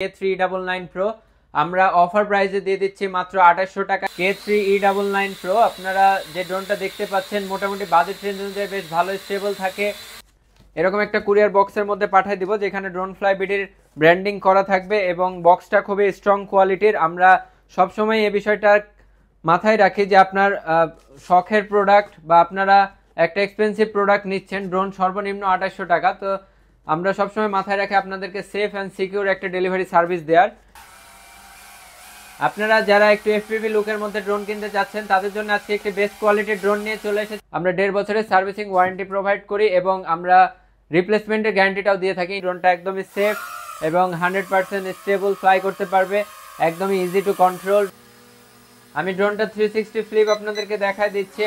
K3E99 Pro আমরা offer প্রাইসে দিয়ে দিচ্ছি মাত্র 2800 টাকা। K3E99 Pro আপনারা যে ড্রোনটা দেখতে পাচ্ছেন মোটামুটি বাজেট রেঞ্জ অনুযায়ী বেশ ভালো স্টেবল থাকে। এরকম একটা কুরিয়ার বক্সের মধ্যে পাঠিয়ে দিব যেখানে ড্রোন ফ্লাই বিডির ব্র্যান্ডিং করা থাকবে এবং বক্সটা খুবই স্ট্রং কোয়ালিটির। আমরা সবসময় এই বিষয়টা মাথায় রাখি যে আপনার শখের প্রোডাক্ট বা আপনারা একটা এক্সপেন্সিভ প্রোডাক্ট নিচ্ছেন, ড্রোন সর্বনিম্ন 2800 টাকা, তো আমরা সবসময় মাথায় রাখি আপনাদেরকে সেফ অ্যান্ড সিকিউর একটা ডেলিভারি সার্ভিস দেওয়ার। আপনারা যারা একটু এফপিভি লুকের মধ্যে ড্রোন কিনতে চাচ্ছেন তাদের জন্য আজকে একটি বেস্ট কোয়ালিটির ড্রোন নিয়ে চলে এসেছি। আমরা 1.5 বছরের সার্ভিসিং ওয়ারেন্টি প্রোভাইড করি এবং আমরা রিপ্লেসমেন্টের গ্যারান্টিটাও দিয়ে থাকি। ড্রোনটা একদমই সেফ এবং 100% স্টেবল ফ্লাই করতে পারবে, একদমই ইজি টু কন্ট্রোল। আমি ড্রোনটা 360 ফ্লিপ আপনাদেরকে দেখাই দিচ্ছি,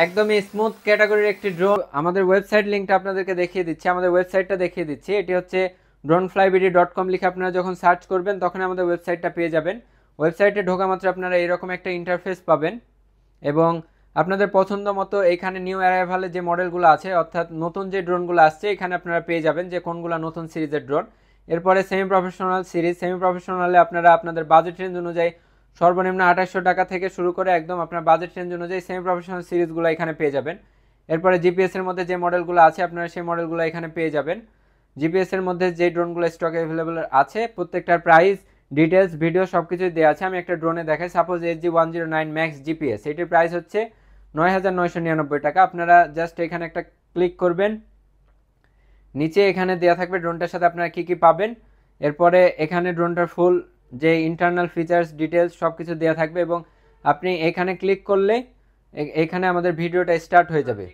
একদমই স্মুথ ক্যাটাগরির একটি ড্রোন। আমাদের ওয়েবসাইট লিঙ্কটা আপনাদেরকে দেখিয়ে দিচ্ছি, আমাদের ওয়েবসাইটটা দেখিয়ে দিচ্ছি। এটি হচ্ছে droneflybd.com লিখে আপনারা যখন সার্চ করবেন তখন আমাদের ওয়েবসাইটটা পেয়ে যাবেন। ওয়েবসাইটে ঢোকা মাত্র আপনারা এরকম একটা ইন্টারফেস পাবেন এবং আপনাদের পছন্দ মতো এখানে নিউ অ্যারাইভালে যে মডেলগুলো আছে অর্থাৎ নতুন যে ড্রোনগুলো আসছে এখানে আপনারা পেয়ে যাবেন যে কোনগুলো নতুন সিরিজের ড্রোন। এরপরে সেমি প্রফেশনাল সিরিজ, সেমি প্রফেশনালে আপনারা আপনাদের বাজেট রেঞ্জ অনুযায়ী সর্বনিম্ন 2800 টাকা থেকে শুরু করে একদম আপনার বাজেট রেঞ্জ অনুযায়ী সেমি প্রফেশনাল সিরিজগুলো এখানে পেয়ে যাবেন। এরপরে জিপিএসের মধ্যে যে মডেলগুলো আছে আপনারা সেই মডেলগুলো এখানে পেয়ে যাবেন। জিপিএসের মধ্যে যে ড্রোনগুলো স্টকে অ্যাভেলেবল আছে প্রত্যেকটার প্রাইস, ডিটেলস, ভিডিও সব কিছুই দেওয়া আছে। আমি একটা ড্রোনে দেখাই, সাপোজ SG109 ম্যাক্স জিপিএস, এটির প্রাইস হচ্ছে 9999 টাকা। আপনারা জাস্ট এখানে একটা ক্লিক করবেন, নিচে এখানে দেওয়া থাকবে ড্রোনটার সাথে আপনারা কী কী পাবেন। এরপরে এখানে ড্রোনটার ফুল যে ইন্টারনাল ফিচার্স, ডিটেলস সব কিছু দেওয়া থাকবে এবং আপনি এখানে ক্লিক করলে এখানে আমাদের ভিডিওটা স্টার্ট হয়ে যাবে।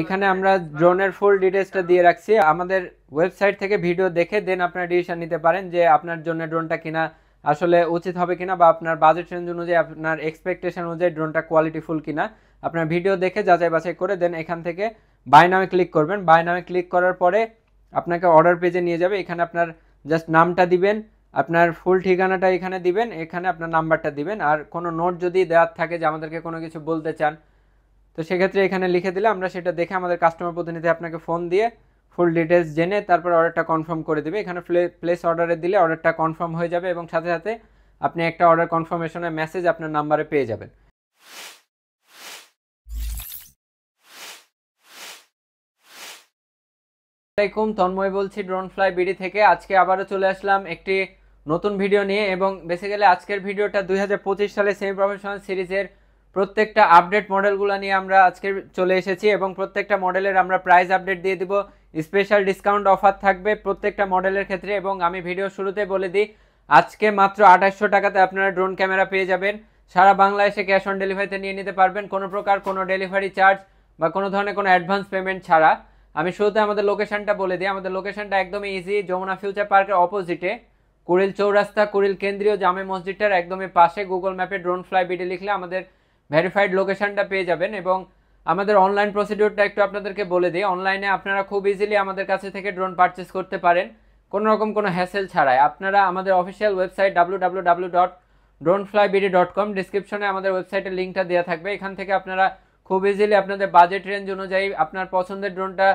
এখানে আমরা ড্রোনের ফুল ডিটেলসটা দিয়ে রাখছি। আমাদের ওয়েবসাইট থেকে ভিডিও দেখে দেন আপনারা ডিসিশন নিতে পারেন যে আপনার জন্য ড্রোনটা কিনা আসলে উচিত হবে কিনা বা আপনার বাজেট রেঞ্জ অনুযায়ী আপনার এক্সপেকটেশন অনুযায়ী ড্রোনটা কোয়ালিটিফুল কিনা। আপনার ভিডিও দেখে যাচাই বাছাই করে দেন এখান থেকে বাই নামে ক্লিক করবেন। বাই নামে ক্লিক করার পরে আপনাকে অর্ডার পেজে নিয়ে যাবে। এখানে আপনার জাস্ট নামটা দিবেন, আপনার ফুল ঠিকানাটা এখানে দিবেন, এখানে আপনার নাম্বারটা দিবেন। আর কোনো নোট যদি দেওয়ার থাকে যে আমাদেরকে কোনো কিছু বলতে চান তো সেক্ষেত্রে এখানে লিখে দিলে আমরা সেটা দেখে আমাদের কাস্টমার প্রতিনিধি আপনাকে ফোন দিয়ে ফুল ডিটেলস জেনে তারপর অর্ডারটা কনফার্ম করে দেবে। এখানে প্লেস অর্ডারে দিলে অর্ডারটা কনফার্ম হয়ে যাবে এবং সাথে সাথে আপনি একটা অর্ডার কনফার্মেশনের মেসেজ আপনার নাম্বারে পেয়ে যাবেন। আসসালামু আলাইকুম, তন্ময় বলছি ড্রোন ফ্লাই বিডি থেকে। আজকে আবারও চলে আসলাম একটি নতুন ভিডিও নিয়ে এবং বেসিক্যালি আজকের ভিডিওটা 2025 সালে সেমি প্রফেশনাল সিরিজের প্রত্যেকটা আপডেট মডেলগুলো নিয়ে আমরা আজকে চলে এসেছি এবং প্রত্যেকটা মডেলের আমরা প্রাইস আপডেট দিয়ে দিব, স্পেশাল ডিসকাউন্ট অফার থাকবে প্রত্যেকটা মডেলের ক্ষেত্রে। এবং আমি ভিডিও শুরুতে বলে দিই আজকে মাত্র 2800 টাকাতে আপনারা ড্রোন ক্যামেরা পেয়ে যাবেন। সারা বাংলাদেশে ক্যাশ অন ডেলিভারিতে নিয়ে নিতে পারবেন, কোনো প্রকার কোনো ডেলিভারি চার্জ বা কোনো ধরনের কোনো অ্যাডভান্স পেমেন্ট ছাড়া। আমি শুরুতে আমাদের লোকেশনটা বলে দিই। আমাদের লোকেশনটা একদমই ইজি, যমুনা ফিউচার পার্কের অপোজিটে কুড়িল চৌরাস্তা, কুড়িল কেন্দ্রীয় জামে মসজিদটার একদমই পাশে। গুগল ম্যাপে ড্রোন ফ্লাই বিডি লিখলে আমাদের ভেরিফাইড লোকেশনটা পেয়ে যাবেন। এবং আমাদের অনলাইন প্রসিডিউরটা একটু আপনাদেরকে বলে দিই। অনলাইনে আপনারা খুব ইজিলি আমাদের কাছে থেকে ড্রোন পারচেস করতে পারেন কোনো রকম কোনো হ্যাসেল ছাড়াই। আপনারা আমাদের অফিসিয়াল ওয়েবসাইট www.droneflybd.com, ডিসক্রিপশনে আমাদের ওয়েবসাইটের লিঙ্কটা দেওয়া থাকবে। এখান থেকে আপনারা খুব ইজিলি আপনাদের বাজেট রেঞ্জ অনুযায়ী আপনার পছন্দের ড্রোনটা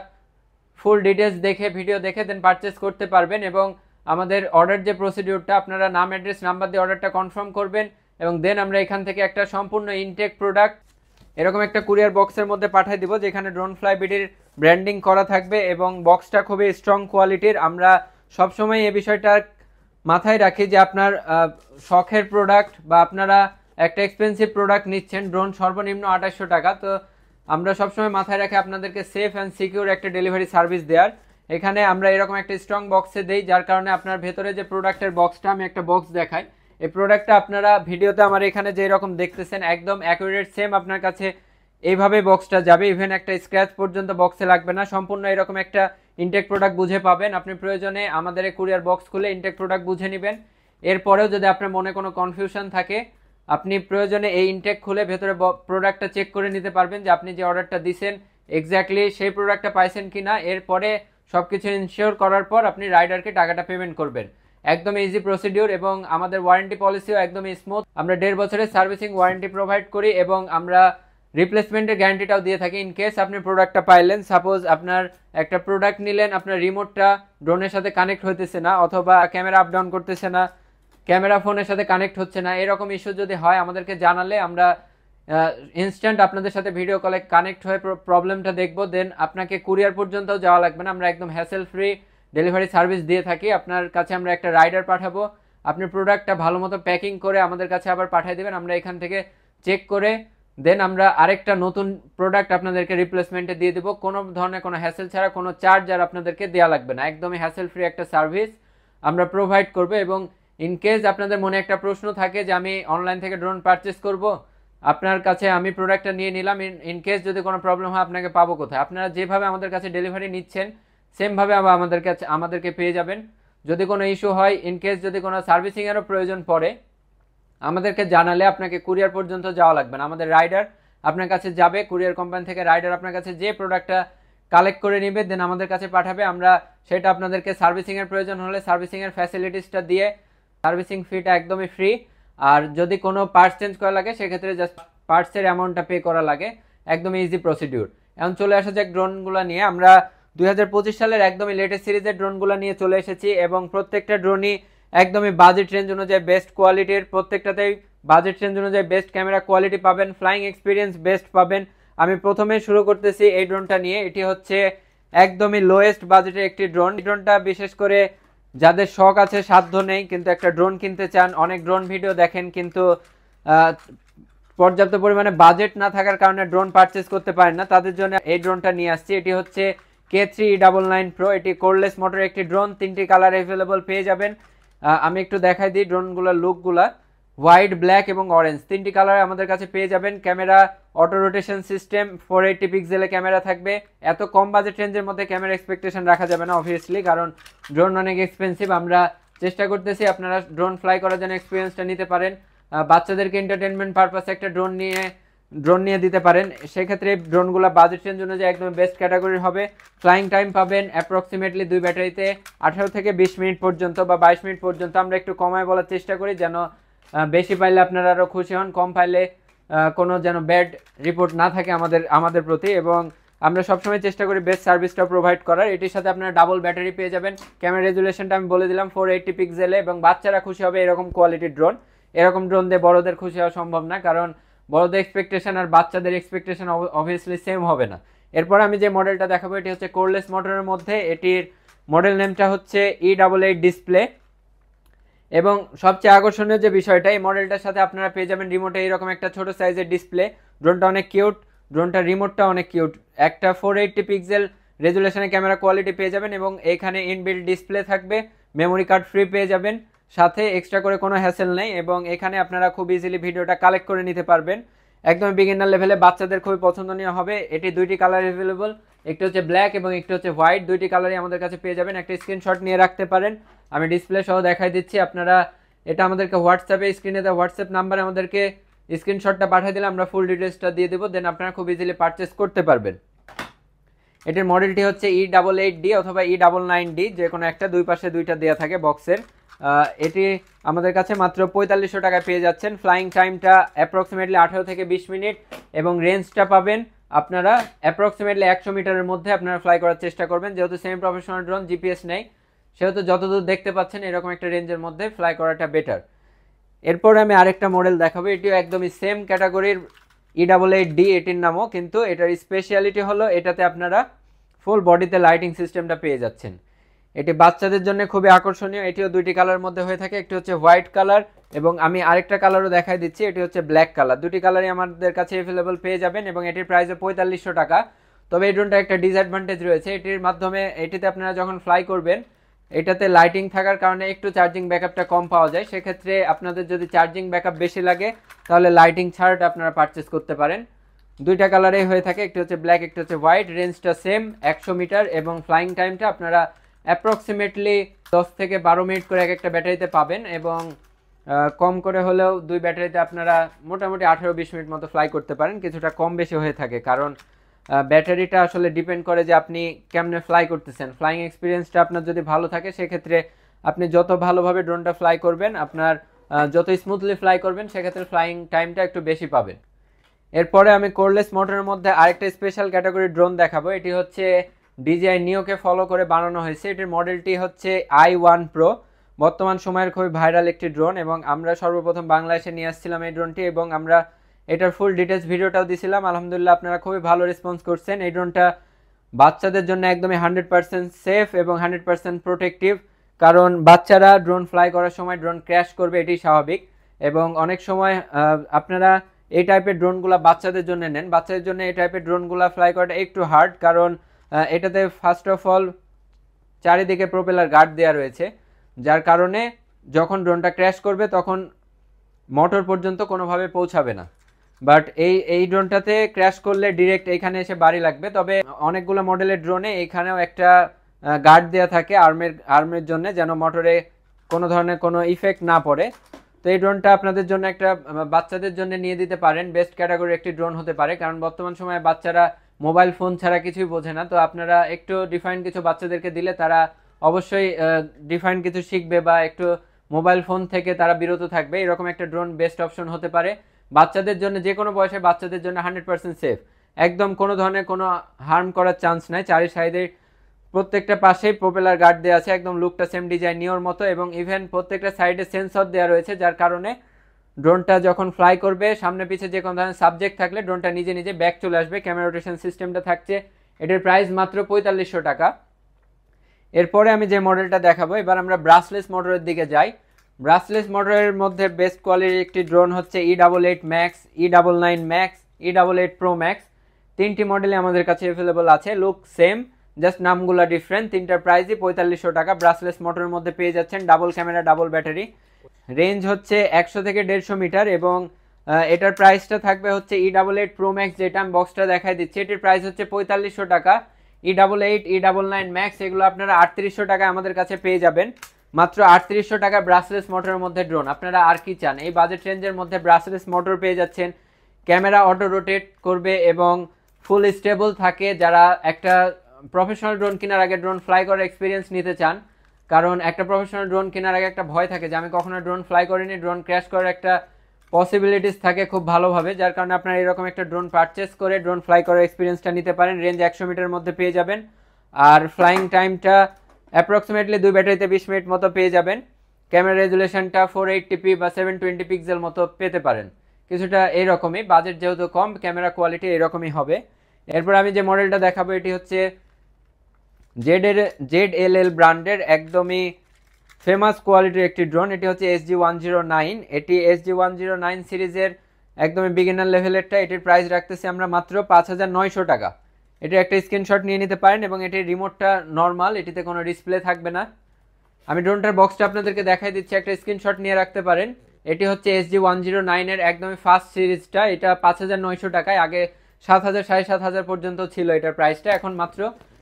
ফুল ডিটেলস দেখে ভিডিও দেখে দেন পারচেস করতে পারবেন। এবং আমাদের অর্ডার যে প্রসিডিউরটা, আপনারা নাম, অ্যাড্রেস, নাম্বার দিয়ে অর্ডারটা কনফার্ম করবেন এবং দেন আমরা এখান থেকে একটা সম্পূর্ণ ইনটেক প্রোডাক্ট এরকম একটা কুরিয়ার বক্সের মধ্যে পাঠিয়ে দিব যেখানে ড্রোন ফ্লাই বিডির ব্র্যান্ডিং করা থাকবে এবং বক্সটা খুবই স্ট্রং কোয়ালিটির। আমরা সবসময় এই বিষয়টা মাথায় রাখি যে আপনার শখের প্রোডাক্ট বা আপনারা একটা এক্সপেন্সিভ প্রোডাক্ট নিচ্ছেন, ড্রোন সর্বনিম্ন 2800 টাকা, তো আমরা সবসময় মাথায় রাখি আপনাদেরকে সেফ অ্যান্ড সিকিউর একটা ডেলিভারি সার্ভিস দেওয়ার। এখানে আমরা এরকম একটা স্ট্রং বক্সে দেই যার কারণে আপনার ভেতরে যে প্রোডাক্টের বক্সটা, আমি একটা বক্স দেখাই, এই প্রোডাক্টটা আপনারা ভিডিওতে আমার এখানে যে এরকম দেখতেছেন একদম অ্যাকুরেট সেম আপনার কাছে এইভাবে বক্সটা যাবে। ইভেন একটা স্ক্র্যাচ পর্যন্ত বক্সে লাগবে না, সম্পূর্ণ এরকম একটা ইনটেক প্রোডাক্ট বুঝে পাবেন। আপনি প্রয়োজনে আমাদের এই কুরিয়ার বক্স খুলে ইনটেক প্রোডাক্ট বুঝে নেবেন। এরপরেও যদি আপনার মনে কোনো কনফিউশন থাকে আপনি প্রয়োজনে এই ইনটেক খুলে ভেতরে প্রোডাক্টটা চেক করে নিতে পারবেন যে আপনি যে অর্ডারটা দিয়েছেন এক্স্যাক্টলি সেই প্রোডাক্টটা পাইছেন কিনা। এরপরে সব কিছু ইনশিওর করার পর আপনি রাইডারকে টাকাটা পেমেন্ট করবেন। একদম ইজি প্রসিডিউর এবং আমাদের ওয়ারেন্টি পলিসিও একদম স্মুথ। আমরা 1.5 বছরের সার্ভিসিং ওয়ারেন্টি প্রোভাইড করি এবং আমরা রিপ্লেসমেন্টের গ্যারান্টিটাও দিয়ে থাকি। ইন কেস আপনি প্রোডাক্টটা পাইলেন, সাপোজ আপনার একটা প্রোডাক্ট নিলেন, আপনার রিমোটটা ড্রোনের সাথে কানেক্ট হইতেছে না, অথবা ক্যামেরা আপ ডাউন করতেছে না, ক্যামেরা ফোনের সাথে কানেক্ট হচ্ছে না, এরকম ইস্যু যদি হয় আমাদেরকে জানালে আমরা ইনস্ট্যান্ট আপনাদের সাথে ভিডিও কলে কানেক্ট হয়ে প্রবলেমটা দেখবো। দেন আপনাকে কুরিয়ার পর্যন্তও যাওয়া লাগবে না, আমরা একদম হ্যাসেল ফ্রি ডেলিভারি সার্ভিস দিয়ে থাকি। আপনার কাছে আমরা একটা রাইডার পাঠাবো, আপনি প্রোডাক্টটা ভালো মতো প্যাকিং করে আমাদের কাছে আবার পাঠিয়ে দেবেন, আমরা এখান থেকে চেক করে দেন আমরা আরেকটা নতুন প্রোডাক্ট আপনাদেরকে রিপ্লেসমেন্টে দিয়ে দেবো। কোনো ধরনের কোনো হ্যাসেল ছাড়া, কোনো চার্জ আর আপনাদেরকে দেওয়া লাগবে না, একদমই হ্যাসেল ফ্রি একটা সার্ভিস আমরা প্রোভাইড করবো। এবং ইন কেস আপনাদের মনে একটা প্রশ্ন থাকে যে আমি অনলাইন থেকে ড্রোন পারচেস করব, আপনার কাছে আমি প্রোডাক্টটা নিয়ে নিলাম, ইন কেস যদি কোনো প্রবলেম হয় আপনাকে পাবো কোথায়? আপনারা যেভাবে আমাদের কাছে ডেলিভারি নিচ্ছেন সেমভাবে আবার আমাদেরকে পেয়ে যাবেন। যদি কোনো ইস্যু হয়, ইন কেস যদি কোনো সার্ভিসিংয়েরও প্রয়োজন পড়ে, আমাদেরকে জানালে আপনাকে কুরিয়ার পর্যন্ত যাওয়া লাগবে না, আমাদের রাইডার আপনার কাছে যাবে, কুরিয়ার কোম্পানি থেকে রাইডার আপনার কাছে যে প্রোডাক্টটা কালেক্ট করে নেবে দেন আমাদের কাছে পাঠাবে। আমরা সেটা আপনাদেরকে সার্ভিসিংয়ের প্রয়োজন হলে সার্ভিসিংয়ের ফ্যাসিলিটিসটা দিয়ে, সার্ভিসিং ফিটা একদমই ফ্রি। আর যদি কোনো পার্টস চেঞ্জ করা লাগে সেক্ষেত্রে জাস্ট পার্টসের অ্যামাউন্টটা পে করা লাগে, একদমই ইজি প্রসিডিউর। এখন চলে আসা যাক ড্রোনগুলো নিয়ে। আমরা 2025 সালের একদমই লেটেস্ট সিরিজের ড্রোনগুলো নিয়ে চলে এসেছি এবং প্রত্যেকটা ড্রোনই একদমই বাজেট রেঞ্জ অনুযায়ী বেস্ট কোয়ালিটির, প্রত্যেকটাতেই বাজেট রেঞ্জ অনুযায়ী বেস্ট ক্যামেরা কোয়ালিটি পাবেন, ফ্লাইং এক্সপিরিয়েন্স বেস্ট পাবেন। আমি প্রথমে শুরু করতেছি এই ড্রোনটা নিয়ে। এটি হচ্ছে একদমই লোয়েস্ট বাজেটের একটি ড্রোন। এই ড্রোনটা বিশেষ করে যাদের শখ আছে, সাধ্য নেই কিন্তু একটা ড্রোন কিনতে চান, অনেক ড্রোন ভিডিও দেখেন কিন্তু পর্যাপ্ত পরিমাণে বাজেট না থাকার কারণে ড্রোন পারচেস করতে পারেন না, তাদের জন্য এই ড্রোনটা নিয়ে আসছি। এটি হচ্ছে K3E99 Pro, এটি কোরলেস মোটর একটি ড্রোন, 3টি কালার অ্যাভেলেবল পেয়ে যাবেন। আমি একটু দেখাই দিই ড্রোনগুলোর লুকগুলা, হোয়াইট, ব্ল্যাক এবং অরেঞ্জ 3টি কালার আমাদের কাছে পেয়ে যাবেন। ক্যামেরা অটো রোটেশন সিস্টেম, 480 পিক্সেলের ক্যামেরা থাকবে। এত কম বাজেট রেঞ্জের মধ্যে ক্যামেরা এক্সপেকটেশন রাখা যাবে না অবভিয়াসলি, কারণ ড্রোন অনেক এক্সপেন্সিভ। আমরা চেষ্টা করতেছি আপনারা ড্রোন ফ্লাই করার জন্য এক্সপিরিয়েন্সটা নিতে পারেন, বাচ্চাদেরকে এন্টারটেনমেন্ট পারপাসে একটা ড্রোন নিয়ে দিতে পারেন। সেক্ষেত্রে ড্রোনগুলো বাজেট রেঞ্জ অনুযায়ী একদম বেস্ট ক্যাটাগরির হবে। ফ্লাইং টাইম পাবেন অ্যাপ্রক্সিমেটলি 2 ব্যাটারিতে 18 থেকে 20 মিনিট পর্যন্ত বা 22 মিনিট পর্যন্ত। আমরা একটু কমায় বলার চেষ্টা করি যেন বেশি পাইলে আপনারা আরও খুশি হন, কম পাইলে কোনো যেন ব্যাড রিপোর্ট না থাকে আমাদের প্রতি। এবং আমরা সবসময় চেষ্টা করি বেস্ট সার্ভিসটা প্রোভাইড করার। এটির সাথে আপনারা ডাবল ব্যাটারি পেয়ে যাবেন। ক্যামেরা রেজুলেশনটা আমি বলে দিলাম 480 পিক্সেলে, এবং বাচ্চারা খুশি হবে এরকম কোয়ালিটির ড্রোন। এরকম ড্রোন দিয়ে বড়দের খুশি হওয়া সম্ভব না, কারণ বড়দের এক্সপেকটেশন আর বাচ্চাদের এক্সপেকটেশন অবভিয়াসলি সেম হবে না। এরপর আমি যে মডেলটা দেখাবো এটি হচ্ছে কোরলেস মোটরের মধ্যে, এটির মডেল নেমটা হচ্ছে E88 ডিসপ্লে। এবং সবচেয়ে আকর্ষণীয় যে বিষয়টা, এই মডেলটার সাথে আপনারা পেয়ে যাবেন রিমোটে এইরকম একটা ছোট সাইজের ডিসপ্লে। ড্রোনটা অনেক কিউট, ড্রোনটার রিমোটটা অনেক কিউট। একটা 480 পিক্সেল রেজুলেশনের ক্যামেরা কোয়ালিটি পেয়ে যাবেন এবং এইখানে ইনবিল্ট ডিসপ্লে থাকবে, মেমোরি কার্ড ফ্রি পেয়ে যাবেন, সাথে এক্সট্রা করে কোনো হ্যাসেল নেই। এবং এখানে আপনারা খুব ইজিলি ভিডিওটা কালেক্ট করে নিতে পারবেন, একদম বিগিনার লেভেলে বাচ্চাদের খুবই পছন্দনীয় হবে। এটি 2টি কালার অ্যাভেলেবল, একটি হচ্ছে ব্ল্যাক এবং একটি হচ্ছে হোয়াইট। 2টি কালারই আমাদের কাছে পেয়ে যাবেন। একটা স্ক্রিনশট নিয়ে রাখতে পারেন, আমি ডিসপ্লে সহ দেখাই দিচ্ছি। আপনারা এটা আমাদেরকে হোয়াটসঅ্যাপে স্ক্রিনে দেওয়া হোয়াটসঅ্যাপ নাম্বারে আমাদেরকে স্ক্রিনশটটা পাঠিয়ে দিলে আমরা ফুল ডিটেলসটা দিয়ে দেবো, দেন আপনারা খুব ইজিলি পারচেস করতে পারবেন। এটির মডেলটি হচ্ছে E88D অথবা E99D, যে কোনো একটা, দুই পাশে দুইটা দেওয়া থাকে বক্সের। এটি আমাদের কাছে মাত্র 4500 টাকায় পেয়ে যাচ্ছেন। ফ্লাইং টাইমটা অ্যাপ্রক্সিমেটলি 18 থেকে 20 মিনিট এবং রেঞ্জটা পাবেন আপনারা অ্যাপ্রক্সিমেটলি 100 মিটারের মধ্যে আপনারা ফ্লাই করার চেষ্টা করবেন। যেহেতু সেমি প্রফেশনাল ড্রোন, জিপিএস নেই, সেহেতু যতদূর দেখতে পাচ্ছেন এরকম একটা রেঞ্জের মধ্যে ফ্লাই করাটা বেটার। এরপর আমি আরেকটা মডেল দেখাবো, এটিও একদমই সেম ক্যাটাগরির E88D এটির নামও, কিন্তু এটার স্পেশালিটি হলো এটাতে আপনারা ফুল বডিতে লাইটিং সিস্টেমটা পেয়ে যাচ্ছেন। এটি বাচ্চাদের জন্য খুবই আকর্ষণীয়। এটিও 2টি কালার মধ্যে হয়ে থাকে, একটি হচ্ছে হোয়াইট কালার এবং আমি আরেকটা কালারও দেখাই দিচ্ছি, এটি হচ্ছে ব্ল্যাক কালার। 2টি কালারই আমাদের কাছে অ্যাভেলেবল পেয়ে যাবেন এবং এটির প্রাইস 4500 টাকা। তবে এই ড্রোনটা একটা ডিসঅ্যাডভান্টেজ রয়েছে, এটির মাধ্যমে এটিতে আপনারা যখন ফ্লাই করবেন এটাতে লাইটিং থাকার কারণে একটু চার্জিং ব্যাকআপটা কম পাওয়া যায়। সেক্ষেত্রে আপনাদের যদি চার্জিং ব্যাকআপ বেশি লাগে তাহলে লাইটিং ছাড়াটা আপনারা পারচেস করতে পারেন। 2টা কালারেই হয়ে থাকে, একটি হচ্ছে ব্ল্যাক, একটি হচ্ছে হোয়াইট। রেঞ্জটা সেম 100 মিটার এবং ফ্লাইং টাইমটা আপনারা অ্যাপ্রক্সিমেটলি 10 থেকে 12 মিনিট করে এক একটা ব্যাটারিতে পাবেন এবং কম করে হলেও 2 ব্যাটারিতে আপনারা মোটামুটি 18-20 মিনিট মতো ফ্লাই করতে পারেন। কিছুটা কম বেশি হয়ে থাকে কারণ ব্যাটারিটা আসলে ডিপেন্ড করে যে আপনি কেমনে ফ্লাই করতেছেন। ফ্লাইং এক্সপিরিয়েন্সটা আপনার যদি ভালো থাকে সেক্ষেত্রে আপনি যত ভালোভাবে ড্রোনটা ফ্লাই করবেন, আপনার যত স্মুথলি ফ্লাই করবেন সেক্ষেত্রে ফ্লাইং টাইমটা একটু বেশি পাবেন। এরপরে আমি কোরলেস মোটরের মধ্যে আরেকটা স্পেশাল ক্যাটাগরি ড্রোন দেখাবো। এটি হচ্ছে DJI নিওকে ফলো করে বানানো হয়েছে। এটির মডেলটি হচ্ছে i1 Pro, বর্তমান সময়ের খুবই ভাইরাল একটি ড্রোন, এবং আমরা সর্বপ্রথম বাংলাদেশে নিয়ে আসছিলাম এই ড্রোনটি, এবং আমরা এটার ফুল ডিটেলস ভিডিওটাও দিছিলাম। আলহামদুলিল্লাহ আপনারা খুবই ভালো রেসপন্স করছেন। এই ড্রোনটা বাচ্চাদের জন্য একদমই 100% সেফ এবং 100% প্রোটেক্টিভ, কারণ বাচ্চারা ড্রোন ফ্লাই করার সময় ড্রোন ক্র্যাশ করবে, এটি স্বাভাবিক। এবং অনেক সময় আপনারা এই টাইপের ড্রোনগুলো বাচ্চাদের জন্য নেন, বাচ্চাদের জন্য এই টাইপের ড্রোনগুলো ফ্লাই করাটা একটু হার্ড, কারণ এটাতে ফার্স্ট অফ অল চারিদিকে প্রোপেলার গার্ড দেওয়া রয়েছে, যার কারণে যখন ড্রোনটা ক্র্যাশ করবে তখন মোটর পর্যন্ত কোনোভাবে পৌঁছাবে না। বাট এই ড্রোনটাতে ক্র্যাশ করলে ডিরেক্ট এখানে এসে বাড়ি লাগবে। তবে অনেকগুলো মডেলের ড্রোনে এখানেও একটা গার্ড দেওয়া থাকে আর্মের জন্য, যেন মোটরে কোনো ধরনের কোনো ইফেক্ট না পড়ে। তো এই ড্রোনটা আপনাদের জন্য একটা বাচ্চাদের জন্য নিয়ে দিতে পারেন, বেস্ট ক্যাটাগরি একটি ড্রোন হতে পারে, কারণ বর্তমান সময়ে বাচ্চারা মোবাইল ফোন ছাড়া কিছুই বোঝে না। তো আপনারা একটু ডিফাইন কিছু বাচ্চাদেরকে দিলে তারা অবশ্যই ডিফাইন কিছু শিখবে, বা একটু মোবাইল ফোন থেকে তারা বিরত থাকবে। এরকম একটা ড্রোন বেস্ট অপশন হতে পারে বাচ্চাদের জন্য, যে কোনো বয়সে বাচ্চাদের জন্য 100% সেফ, একদম কোনো ধরনের কোনো হার্ম করার চান্স নাই। চারি সাইডে প্রত্যেকটা পাশেই প্রোপেলার গার্ড দেওয়া আছে, একদম লুকটা সেম ডিজাইন নিওর মতো, এবং ইভেন প্রত্যেকটা সাইডে সেন্সর দেওয়া রয়েছে, যার কারণে ড্রোনটা যখন ফ্লাই করবে সামনে পিছে যে কোনো ধরনের সাবজেক্ট থাকলে ড্রোনটা নিজে নিজে ব্যাক চলে আসবে। ক্যামেরা রোটেশন সিস্টেমটা থাকছে। এটার প্রাইস মাত্র 4500 টাকা। এরপরে আমি যে মডেলটা দেখাবো, এবার আমরা ব্রাসলেস মোটরের দিকে যাই। ব্রাসলেস মোটরের মধ্যে বেস্ট কোয়ালিটির একটি ড্রোন হচ্ছে E88 Max, E99 Max, E88 Pro Max। তিনটি মডেলে আমাদের কাছে অ্যাভেলেবল আছে, লুক সেম, জাস্ট নামগুলো ডিফারেন্ট। তিনটার প্রাইসই 4500 টাকা। ব্রাসলেস মোটরের মধ্যে পেয়ে যাচ্ছেন double camera, double battery, range হচ্ছে 100 থেকে 150 মিটার, এবং এটার প্রাইসটা থাকবে হচ্ছে E88 Pro Max, যেটা আমি বক্সটা দেখাই দিচ্ছি, এটির প্রাইস হচ্ছে 4500 টাকা। E88, E99 Max এগুলো আপনারা 3800 টাকায় আমাদের কাছে পেয়ে যাবেন। মাত্র 3800 টাকা ব্রাসলেস মোটরের মধ্যে ড্রোন। আপনারা আর কি চান? এই বাজেট রেঞ্জের মধ্যে ব্রাসলেস মোটর পেয়ে যাচ্ছেন, ক্যামেরা অটো রোটেট করবে এবং ফুল স্টেবল থাকে। যারা একটা প্রফেশনাল ড্রোন কেনার আগে ড্রোন ফ্লাই করার এক্সপিরিয়েন্স নিতে চান, কারণ একটা প্রফেশনাল ড্রোন কেনার আগে একটা ভয় থাকে যে আমি কখনো ড্রোন ফ্লাই করিনি, ড্রোন ক্র্যাশ করার একটা পসিবিলিটিস থাকে খুব ভালোভাবে, যার কারণে আপনারা এরকম একটা ড্রোন পারচেস করে ড্রোন ফ্লাই করার এক্সপিরিয়েন্সটা নিতে পারেন। রেঞ্জ 100 মিটারের মধ্যে পেয়ে যাবেন, আর ফ্লাইং টাইমটা অ্যাপ্রক্সিমেটলি 2 ব্যাটারিতে 20 মিনিট মতো পেয়ে যাবেন। ক্যামেরা রেজুলেশনটা 480p বা 720 পিক্সেল মতো পেতে পারেন, কিছুটা এইরকমই। বাজেট যেহেতু কম, ক্যামেরা কোয়ালিটি এরকমই হবে। এরপর আমি যে মডেলটা দেখাবো এটি হচ্ছে ZLL ব্র্যান্ডের একদমই ফেমাস কোয়ালিটির একটি ড্রোন। এটি হচ্ছে SG-109। এটি SG-109 সিরিজের একদমই বিগিনার লেভেলেরটা। এটির প্রাইস রাখতেছি আমরা মাত্র 5900 টাকা। এটির একটা স্ক্রিনশট নিয়ে নিতে পারেন, এবং এটির রিমোটটা নর্মাল, এটিতে কোনো ডিসপ্লে থাকবে না। আমি ড্রোনটার বক্সটা আপনাদেরকে দেখাই দিচ্ছি, একটা স্ক্রিনশট নিয়ে রাখতে পারেন। এটি হচ্ছে SG-109 এর একদমই ফার্স্ট সিরিজটা। এটা 5900 টাকায়, আগে 7000 7500 পর্যন্ত ছিল এটার প্রাইসটা, এখন মাত্র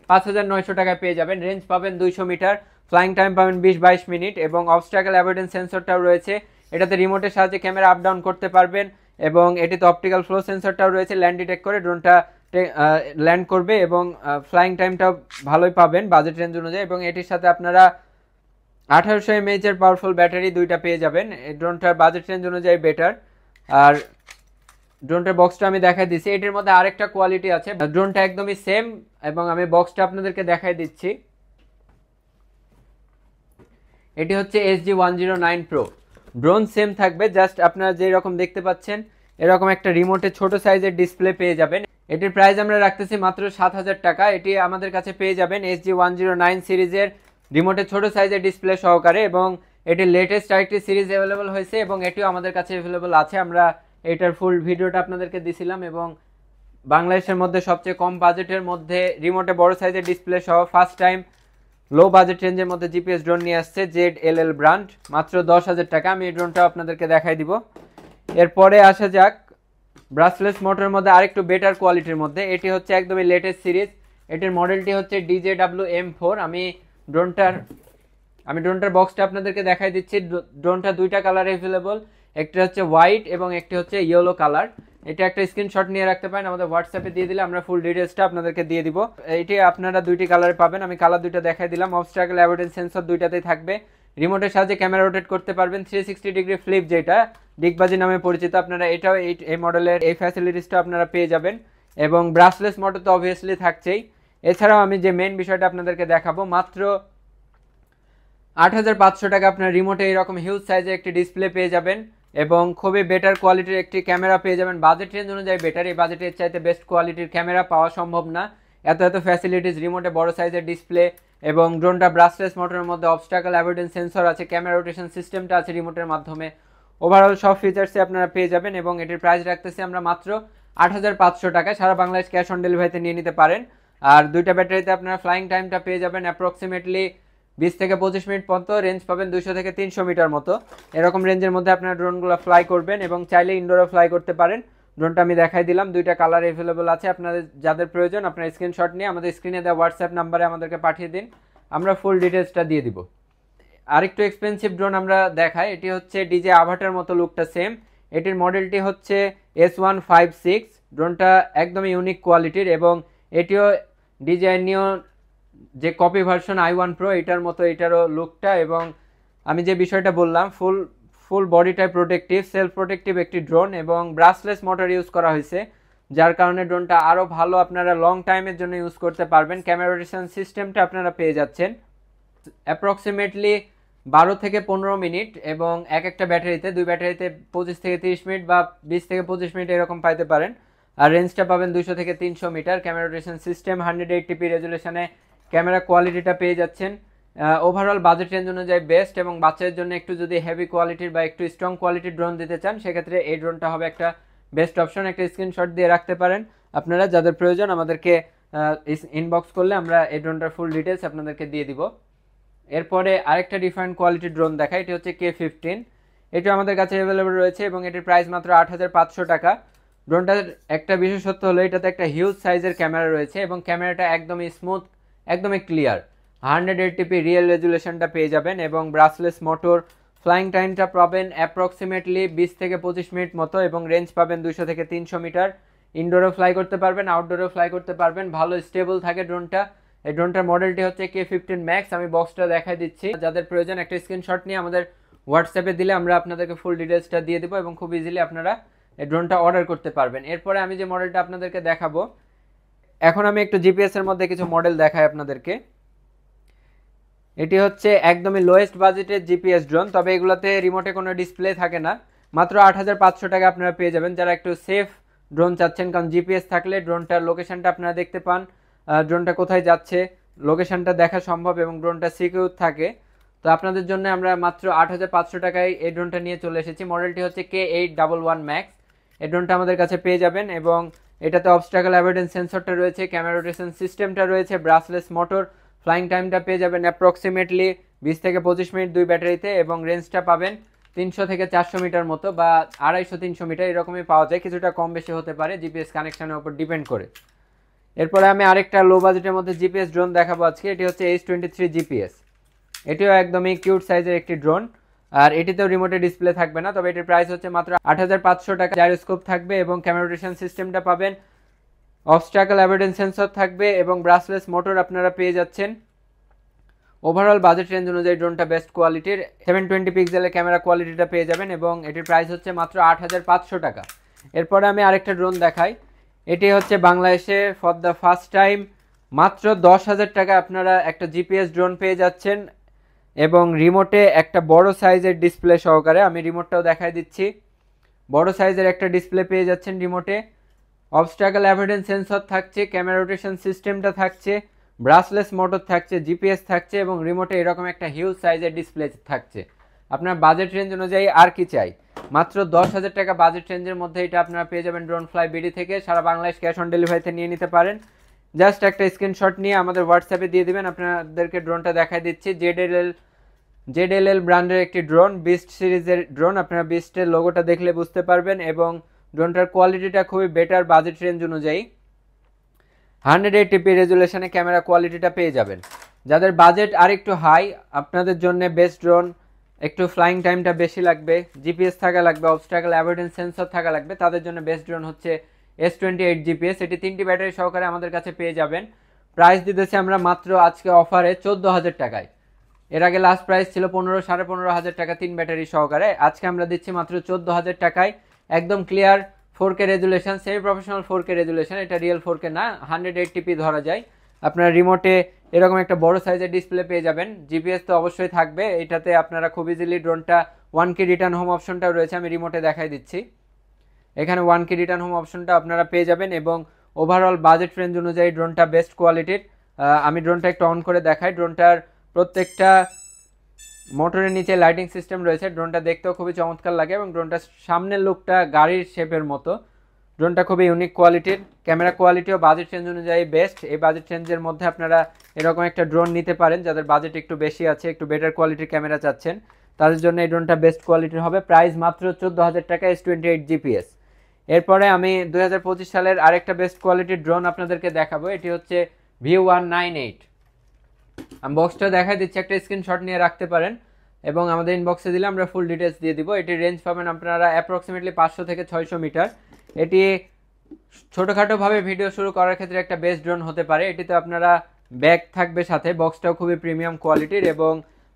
5900 টাকায় পেয়ে যাবেন। রেঞ্জ পাবেন 200 মিটার, ফ্লাইং টাইম পাবেন 20-22 মিনিট, এবং অবস্ট্যাকল অ্যাভয়েডেন্স সেন্সরটাও রয়েছে। এটাতে রিমোটের সাহায্যে ক্যামেরা আপ ডাউন করতে পারবেন, এবং এটিতে অপটিক্যাল ফ্লো সেন্সরটাও রয়েছে। ল্যান্ড ডিটেক্ট করে ড্রোনটা ল্যান্ড করবে, এবং ফ্লাইং টাইমটাও ভালোই পাবেন বাজেট রেঞ্জ অনুযায়ী। এবং এটির সাথে আপনারা 1800 mAh এর পাওয়ারফুল ব্যাটারি দুইটা পেয়ে যাবেন। এই ড্রোনটার বাজেট রেঞ্জ অনুযায়ী বেটার। আর ড্রোনটার বক্সটা আমি দেখাই দিচ্ছি। এটির মধ্যে আরেকটা কোয়ালিটি আছে, ড্রোনটা একদমই সেম, এবং আমি বক্সটা আপনাদেরকে দেখাই দিচ্ছি। এটি হচ্ছে SG-109 Pro। ড্রোন সেম থাকবে, জাস্ট আপনারা যে রকম দেখতে পাচ্ছেন এরকম একটা রিমোটে ছোট সাইজের ডিসপ্লে পেয়ে যাবেন। এটির প্রাইস আমরা রাখতেছি মাত্র 7000 টাকা। এটি আমাদের কাছে পেয়ে যাবেন SG-109 সিরিজের রিমোটে ছোট সাইজের ডিসপ্লে সহকারে, এবং এটির লেটেস্ট আরেকটি সিরিজ অ্যাভেলেবল হয়েছে, এবং এটিও আমাদের কাছে অ্যাভেলেবল আছে। আমরা এটার ফুল ভিডিওটা আপনাদেরকে দিছিলাম, এবং বাংলাদেশের মধ্যে সবচেয়ে কম বাজেটের মধ্যে রিমোটে বড় সাইজের ডিসপ্লে সহ ফার্স্ট টাইম লো বাজেট রেঞ্জের মধ্যে জিপিএস ড্রোন নিয়ে আসছে ZLL ব্র্যান্ড, মাত্র 10000 টাকা। আমি এই ড্রোনটা আপনাদেরকে দেখাই দিব। এরপরে আসা যাক ব্রাসলেস মোটরের মধ্যে আরেকটু বেটার কোয়ালিটির মধ্যে। এটি হচ্ছে একদমই লেটেস্ট সিরিজ। এটির মডেলটি হচ্ছে DJW-M4। আমি ড্রোনটার বক্সটা আপনাদেরকে দেখাই দিচ্ছি। ড্রোনটা দুইটা কালার অ্যাভেলেবল, একটা হচ্ছে হোয়াইট এবং একটি হচ্ছে ইয়েলো কালার। এটা একটা স্ক্রিনশট নিয়ে রাখতে পারেন, আমাদের হোয়াটসঅ্যাপে দিয়ে দিলে আমরা ফুল ডিটেলসটা আপনাদেরকে দিয়ে দিব। এটি আপনারা দুইটি কালারে পাবেন, আমি কালার দুইটা দেখাই দিলাম। অবস্ট্রাকল অ্যাভয়েডেন্স সেন্সর দুইটাতেই থাকবে, রিমোটের সাহায্যে ক্যামেরা রোটেট করতে পারবেন, 360 ডিগ্রি ফ্লিপ যেটা ডিগবাজি নামে পরিচিত, আপনারা এটাও এই মডেলের এই ফ্যাসিলিটিসটা আপনারা পেয়ে যাবেন। এবং ব্রাশলেস মোটর তো অবভিয়াসলি থাকছেই। এছাড়াও আমি যে মেন বিষয়টা আপনাদেরকে দেখাবো, মাত্র 8500 টাকা আপনার রিমোটে এরকম হিউজ সাইজের একটি ডিসপ্লে পেয়ে যাবেন এবং খুবই বেটার কোয়ালিটির একটি ক্যামেরা পেয়ে যাবেন। বাজেট রেঞ্জ অনুযায়ী বেটার, এই বাজেটের চাইতে বেস্ট কোয়ালিটির ক্যামেরা পাওয়া সম্ভব না। এত ফ্যাসিলিটিস, রিমোটে বড় সাইজের ডিসপ্লে এবং ড্রোনটা ব্রাশলেস মোটরের মধ্যে অবস্টাকল অ্যাভয়েডেন্স সেন্সর আছে, ক্যামেরা রোটেশন সিস্টেমটা আছে রিমোটের মাধ্যমে। ওভারঅল সব ফিচার্সে আপনারা পেয়ে যাবেন এবং এটির প্রাইস রাখতেছি আমরা মাত্র 8500 টাকায়। সারা বাংলাদেশ ক্যাশ অন ডেলিভারিতে নিয়ে নিতে পারেন। আর দুইটা ব্যাটারিতে আপনারা ফ্লাইং টাইমটা পেয়ে যাবেন অ্যাপ্রক্সিমেটলি 20 থেকে 25 মিনিট পর্যন্ত, রেঞ্জ পাবেন 200 থেকে 300 মিটার মতো। এরকম রেঞ্জের মধ্যে আপনারা ড্রোনগুলো ফ্লাই করবেন এবং চাইলে ইনডোরও ফ্লাই করতে পারেন। ড্রোনটা আমি দেখাই দিলাম, দুইটা কালার অ্যাভেলেবল আছে। আপনাদের যাদের প্রয়োজন আপনার স্ক্রিনশট নিয়ে আমাদের স্ক্রিনে দেওয়া হোয়াটসঅ্যাপ নাম্বারে আমাদেরকে পাঠিয়ে দিন, আমরা ফুল ডিটেলসটা দিয়ে দিব। আরেকটু এক্সপেন্সিভ ড্রোন আমরা দেখাই, এটি হচ্ছে ডিজে আভাটার মতো লুকটা সেম। এটির মডেলটি হচ্ছে S156। ড্রোনটা একদমই ইউনিক কোয়ালিটির এবং এটিও ডিজে নিও যে কপি ভার্সন i1 Pro এটার মতো এটারও লুকটা। এবং আমি যে বিষয়টা বললাম, ফুল বডিটাই প্রোটেক্টিভ, সেলফ প্রোটেক্টিভ একটি ড্রোন এবং ব্রাশলেস মোটর ইউজ করা হয়েছে, যার কারণে ড্রোনটা আরও ভালো আপনারা লং টাইমের জন্য ইউজ করতে পারবেন। ক্যামেরা রোটেশন সিস্টেমটা আপনারা পেয়ে যাচ্ছেন অ্যাপ্রক্সিমেটলি 12 থেকে 15 মিনিট এবং একটা ব্যাটারিতে, দুই ব্যাটারিতে 25 থেকে 30 মিনিট বা 20 থেকে 25 মিনিট এরকম পাইতে পারেন। আর রেঞ্জটা পাবেন 200 থেকে 300 metre. Camera rotation system 180p রেজুলেশনে ক্যামেরা কোয়ালিটিটা পেয়ে যাচ্ছেন। ওভারঅল বাজেট রেঞ্জ অনুযায়ী বেস্ট এবং বাচ্চাদের জন্য একটু যদি হেভি কোয়ালিটির বা একটু স্ট্রং কোয়ালিটির ড্রোন দিতে চান সেক্ষেত্রে এই ড্রোনটা হবে একটা বেস্ট অপশন। একটা স্ক্রিনশট দিয়ে রাখতে পারেন, আপনারা যাদের প্রয়োজন আমাদেরকে ইনবক্স করলে আমরা এই ড্রোনটার ফুল ডিটেলস আপনাদেরকে দিয়ে দিব। এরপরে আরেকটা ডিফারেন্ট কোয়ালিটির ড্রোন দেখায়, এটি হচ্ছে K15। এটি আমাদের কাছে অ্যাভেলেবল রয়েছে এবং এটির প্রাইস মাত্র 8500 টাকা। ড্রোনটার একটা বিশেষত্ব হলো এটাতে একটা হিউজ সাইজের ক্যামেরা রয়েছে এবং ক্যামেরাটা একদমই স্মুথ, একদমই ক্লিয়ার। 180p রিয়েল রেজুলেশনটা পেয়ে যাবেন এবং ব্রাশলেস মোটর। ফ্লাইং টাইমটা পাবেন অ্যাপ্রক্সিমেটলি 20 থেকে 25 মিনিট মতো এবং রেঞ্জ পাবেন 200 থেকে 300 মিটার। ইনডোরেও ফ্লাই করতে পারবেন, আউটডোরেও ফ্লাই করতে পারবেন, ভালো স্টেবল থাকে ড্রোনটা। এই ড্রোনটার মডেলটি হচ্ছে K15 Max। আমি বক্সটা দেখাই দিচ্ছি, যাদের প্রয়োজন একটা স্ক্রিনশট নিয়ে আমাদের হোয়াটসঅ্যাপে দিলে আমরা আপনাদেরকে ফুল ডিটেলসটা দিয়ে দেবো এবং খুব ইজিলি আপনারা এই ড্রোনটা অর্ডার করতে পারবেন। এরপরে আমি যে মডেলটা আপনাদেরকে দেখাবো, এখন আমি একটু জিপিএস এর মধ্যে কিছু মডেল দেখাই আপনাদেরকে। এটি হচ্ছে একদমই লোয়েস্ট বাজেটের জিপিএস ড্রোন, তবে এগুলোতে রিমোটে কোনো ডিসপ্লে থাকে না। মাত্র 8500 টাকা আপনারা পেয়ে যাবেন যারা একটু সেফ ড্রোন চাচ্ছেন, কারণ জিপিএস থাকলে ড্রোনটার লোকেশনটা আপনারা দেখতে পান, ড্রোনটা কোথায় যাচ্ছে লোকেশনটা দেখা সম্ভব এবং ড্রোনটা সিকিউর থাকে। তো আপনাদের জন্য আমরা মাত্র 8500 টাকায় এই ড্রোনটা নিয়ে চলে এসেছি। মডেলটি হচ্ছে K811 Max। এই ড্রোনটা আমাদের কাছে পেয়ে যাবেন এবং এটাতে অবস্টাকল অ্যাভয়েডেন্স সেন্সরটা রয়েছে, ক্যামেরা রোটেশন সিস্টেমটা রয়েছে, ব্রাশলেস মোটর। ফ্লাইং টাইমটা পেয়ে যাবেন অ্যাপ্রক্সিমেটলি 20 থেকে 25 মিনিট দুই ব্যাটারিতে এবং রেঞ্জটা পাবেন 300 থেকে 400 মিটার মতো বা 250-300 মিটার এরকমই পাওয়া যায়, কিছুটা কম বেশি হতে পারে জিপিএস কানেকশনের উপর ডিপেন্ড করে। এরপরে আমি আরেকটা লো বাজেটের মধ্যে জিপিএস ড্রোন দেখাবো আজকে। এটি হচ্ছে H23 জিপিএস। এটিও একদমই কিউট সাইজের একটি ড্রোন আর এটিতেও রিমোটে ডিসপ্লে থাকবে না, তবে এটির প্রাইস হচ্ছে মাত্র 8500 টাকা। জাইরোস্কোপ থাকবে এবং ক্যামেরা রোটেশন সিস্টেমটা পাবেন, অবস্টাকল অ্যাভয়েডেন্স সেন্সর থাকবে এবং ব্রাশলেস মোটর আপনারা পেয়ে যাচ্ছেন। ওভারঅল বাজেট রেঞ্জ অনুযায়ী ড্রোনটা বেস্ট কোয়ালিটির 720 পিক্সেলের ক্যামেরা কোয়ালিটিটা পেয়ে যাবেন এবং এটির প্রাইস হচ্ছে মাত্র 8500 টাকা। এরপরে আমি আরেকটা ড্রোন দেখাই। এটি হচ্ছে বাংলাদেশে ফর দ্য ফার্স্ট টাইম মাত্র 10,000 টাকা আপনারা একটা জিপিএস ড্রোন পেয়ে যাচ্ছেন এবং রিমোটে একটা বড় সাইজের ডিসপ্লে সহকারে। আমি রিমোটটাও দেখাই দিচ্ছি, বড় সাইজের একটা ডিসপ্লে পেয়ে যাচ্ছেন রিমোটে। অবস্টাকল অ্যাভয়েডেন্স সেন্সর থাকছে, ক্যামেরা রোটেশন সিস্টেমটা থাকছে, ব্রাশলেস মোটর থাকছে, জিপিএস থাকছে এবং রিমোটে এরকম একটা হিউজ সাইজের ডিসপ্লে থাকছে। আপনার বাজেট রেঞ্জ অনুযায়ী আর কি চাই, মাত্র 10,000 টাকা বাজেট রেঞ্জের মধ্যে এটা আপনারা পেয়ে যাবেন ড্রোন ফ্লাই বিডি থেকে। সারা বাংলাদেশ ক্যাশ অন ডেলিভারিতে নিয়ে নিতে পারেন। জাস্ট একটা স্ক্রিনশট নিয়ে আমাদের হোয়াটসঅ্যাপে দিয়ে দিবেন, আপনাদেরকে ড্রোনটা দেখাই দিচ্ছি। জেডএলএল ব্র্যান্ডের একটি ড্রোন, বিস্ট সিরিজের ড্রোন। আপনারা বিস্টের লোগোটা দেখলে বুঝতে পারবেন এবং ড্রোনটার কোয়ালিটিটা খুবই বেটার বাজেট রেঞ্জ অনুযায়ী। 180p রেজুলেশনে ক্যামেরা কোয়ালিটিটা পেয়ে যাবেন। যাদের বাজেট আর একটু হাই আপনাদের জন্য বেস্ট ড্রোন, একটু ফ্লাইং টাইমটা বেশি লাগবে, জিপিএস থাকা লাগবে, অবস্টাকল অ্যাভয়েডেন্স সেন্সর থাকা লাগবে, তাদের জন্য বেস্ট ড্রোন হচ্ছে S28 জিপিএস। এটি 3টি ব্যাটারি সহকারে আমাদের কাছে পেয়ে যাবেন। প্রাইস দিতেছি আমরা মাত্র আজকে অফারে 14,000 টাকায়। এর আগে লাস্ট প্রাইস ছিল 15-15.5 টাকা 3 ব্যাটারি সহকারে। আজকে আমরা দিচ্ছি মাত্র 14,000 টাকায় একদম clear 4K resolution, semi professional 4K resolution. এটা রিয়েল 4K না, 180p ধরা যায়। আপনার রিমোটে এরকম একটা বড় সাইজের ডিসপ্লে পেয়ে যাবেন। জিপিএস তো অবশ্যই থাকবে এটাতে। আপনারা খুব ইজিলি ড্রোনটা 1K রিটার্ন হোম অপশনটাও রয়েছে, আমি রিমোটে দেখাই দিচ্ছি। এখানে 1K রিটার্ন হোম অপশনটা আপনারা পেয়ে যাবেন এবং ওভারঅল বাজেট রেঞ্জ অনুযায়ী ড্রোনটা বেস্ট কোয়ালিটির। আমি ড্রোনটা একটু অন করে দেখাই। ড্রোনটার প্রত্যেকটা মোটরের নিচে লাইটিং সিস্টেম রয়েছে। ড্রোনটা দেখতেও খুবই চমৎকার লাগে এবং ড্রোনটার সামনের লুকটা গাড়ির শেপের মতো। ড্রোনটা খুবই ইউনিক কোয়ালিটির, ক্যামেরা কোয়ালিটিও বাজেট রেঞ্জ অনুযায়ী বেস্ট। এই বাজেট রেঞ্জের মধ্যে আপনারা এরকম একটা ড্রোন নিতে পারেন। যাদের বাজেট একটু বেশি আছে, একটু বেটার কোয়ালিটির ক্যামেরা চাচ্ছেন, তাদের জন্য এই ড্রোনটা বেস্ট কোয়ালিটির হবে। প্রাইস মাত্র 14,000 টাকা, S28 GPS। এরপরে আমি 2025 সালের আরেকটা বেস্ট কোয়ালিটির ড্রোন আপনাদেরকে দেখাবো। এটি হচ্ছে VIEW198। আমি বক্সটা দেখাই দিচ্ছি, একটা স্ক্রিনশট নিয়ে রাখতে পারেন এবং আমাদের ইনবক্সে দিলে আমরা ফুল ডিটেলস দিয়ে দিব। এটির রেঞ্জ পাবেন আপনারা অ্যাপ্রক্সিমেটলি 500 থেকে 600 মিটার। এটি ছোটোখাটোভাবে ভিডিও শুরু করার ক্ষেত্রে একটা বেস্ট ড্রোন হতে পারে। এটিতে আপনারা ব্যাগ থাকবে সাথে, বক্সটাও খুবই প্রিমিয়াম কোয়ালিটির এবং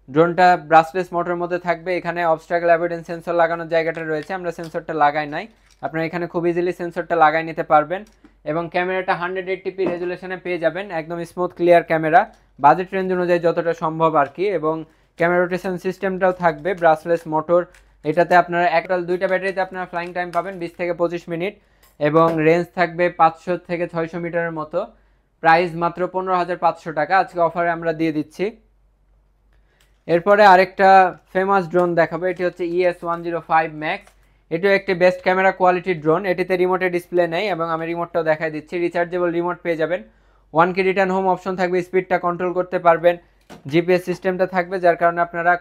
ড্রোনটা ব্রাসলেস মোটরের মধ্যে থাকবে। এখানে অবস্ট্রাকল অ্যাভয়েডেন্স সেন্সর লাগানোর জায়গাটা রয়েছে, আমরা সেন্সরটা লাগাই নাই। আপনারা এখানে খুব ইজিলি সেন্সরটা লাগাই নিতে পারবেন এবং ক্যামেরাটা 180p রেজুলেশনে পেয়ে যাবেন। একদম smooth clear camera, budget range অনুযায়ী যতটা সম্ভব আর কি। এবং ক্যামেরা রোটেশন সিস্টেমটাও থাকবে, ব্রাসলেস মোটর। এটাতে আপনারা দুইটা ব্যাটারিতে আপনারা ফ্লাইং টাইম পাবেন 20 থেকে 25 মিনিট এবং রেঞ্জ থাকবে 500 থেকে 600 মিটারের মতো। প্রাইস মাত্র 15,500 টাকা, আজকে অফারে আমরা দিয়ে দিচ্ছি। এরপরে আরেকটা ফেমাস ড্রোন দেখাবো। এটি হচ্ছে ES105 Max। এটিও একটি বেস্ট ক্যামেরা কোয়ালিটির ড্রোন। এটিতে রিমোটে ডিসপ্লে নেই এবং আমি রিমোটটাও দেখাই দিচ্ছি। রিচার্জেবল রিমোট পেয়ে যাবেন, 1K রিটার্ন হোম অপশন থাকবে, স্পিডটা কন্ট্রোল করতে পারবেন, জিপিএস সিস্টেমটা থাকবে, যার কারণে আপনারা